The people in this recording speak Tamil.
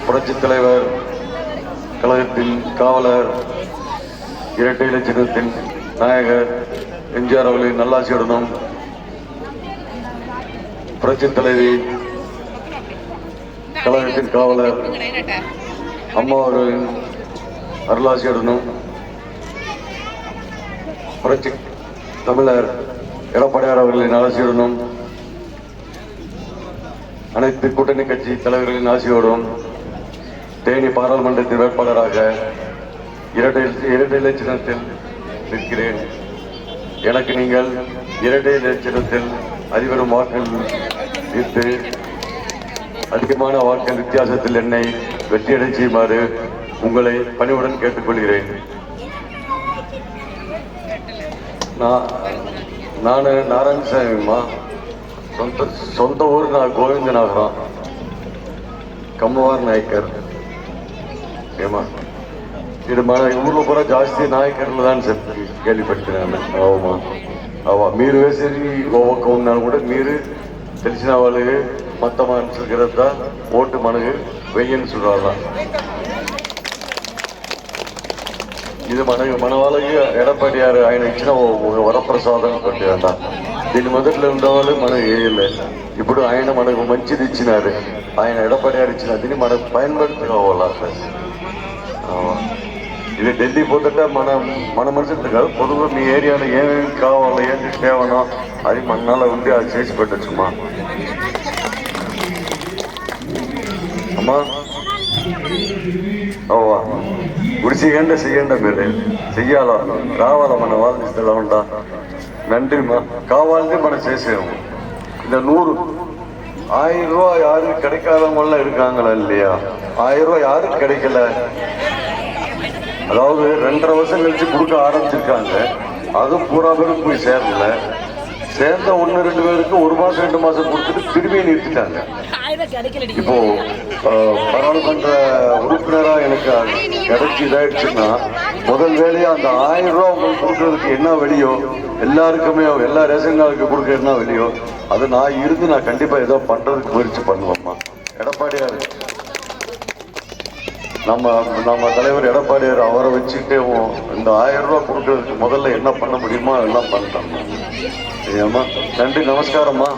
புரட்சித் தலைவர் கழகத்தின் காவலர் இரட்டை இலை சின்னத்தின் நாயகர் எம்ஜிஆர் அவர்களின் நல்லாசியுடனும் புரட்சித் தலைவி கழகத்தின் காவலர் அம்மா அவர்களின் அருளாசியுடனும் புரட்சி தமிழர் எடப்பாடியார் அவர்களின் ஆசியுடனும் அனைத்து கூட்டணி கட்சி தலைவர்களின் ஆசியோடும் தேனி பாராளுமன்றத்தின் வேட்பாளராக இரட்டை இலை சின்னத்தில் நிற்கிறேன். எனக்கு நீங்கள் இரட்டை இலை சின்னத்தில் அதிபரும் வாக்கள் வைத்து அதிகமான வாக்கள் வித்தியாசத்தில் என்னை வெற்றியடை செய்யுமாறு உங்களை பணிவுடன் கேட்டுக்கொள்கிறேன். நான் நாராயணசாமிம்மா, சொந்த ஊர் நான் கோவிந்தநகரம், கம்மவார் நாயக்கர். ஏமா இது ஊர்ல பூரா ஜாஸ்தி நாயக்கர்ல தான் கேள்விப்பட்டிருக்கேன். ஆமா ஆமா, మీరు వేసేది ఒక్క ఉన్నాను కూడా మీరు తెలిసిన వాళ్ళకి మొత్తం అనుసరిக்கிறதா ఓటు మనకు వెయ్యని చూడాలా. ఇది మన వాళ్ళకి ఎడపడియారు ఆయన ఇచ్చిన ఒక వరప్రసాదం కొట్టిరంట. దీని మొదట్లో ఉండేవాళ్ళు మనం వేయలేదు. ఇప్పుడు ఆయన మనకు మంచిది ఇచ్చినారు. ఆయన ఎడపడియారు ఇచ్చిన దీన్ని మనకు பயன்படுத்திకోవాలి. ఇది ఢిల్లీ పోతుంటే మన మనుషులు కాదు, పొదుగు మీ ఏరియాలో ఏమేమి కావాలో ఏంటి తేవనో అది మన్నాలో ఉండి అది చేసి పెట్టచ్చుమ్మా. అమ్మా అవ్వా గుడి చెయ్యండి మీరు చెయ్యాలా, రావాలా మన వాళ్ళని ఇస్తలా ఉంటా. நன்றிம்மா. காவாலி మనం చేసేము. இந்த 100,000 ரூபாய் யாரும் கிடைக்காதவங்களாம் இருக்காங்களா இல்லையா? 1000 ரூபாய் யாரும் கிடைக்கல. அதாவது 2.5 வருஷம் கழிச்சு கொடுக்க ஆரம்பிச்சிருக்காங்க. அதுவும் பூரா பேருக்கு போய் சேரல. சேர்ந்த 1-2 பேருக்கு 1 மாசம் 2 மாசம் கொடுத்துட்டு திரும்பியும் நிறுத்திட்டாங்க. இப்போ பாராளுமன்ற உறுப்பினரா எனக்கு கிடைச்சி இதாயிடுச்சுன்னா முதல் வேலையா அந்த 1000 ரூபா உங்களுக்கு கொடுக்கறதுக்கு என்ன வழியோ, எல்லாருக்குமே எல்லா ரேஷன் கார்டுக்கு கொடுக்க என்ன வழியோ அது நான் இருந்து நான் கண்டிப்பா ஏதோ பண்றதுக்கு முயற்சி பண்ணுவோம்மா. எடப்பாடியார் நம்ம தலைவர் எடப்பாடியார் அவரை வச்சுக்கிட்டே இந்த 1000 ரூபா கொடுக்கறதுக்கு முதல்ல என்ன பண்ண முடியுமோ எல்லாம் பண்ணிட்டோம்மா. சரியாம்மா, நன்றி, நமஸ்காரம்மா.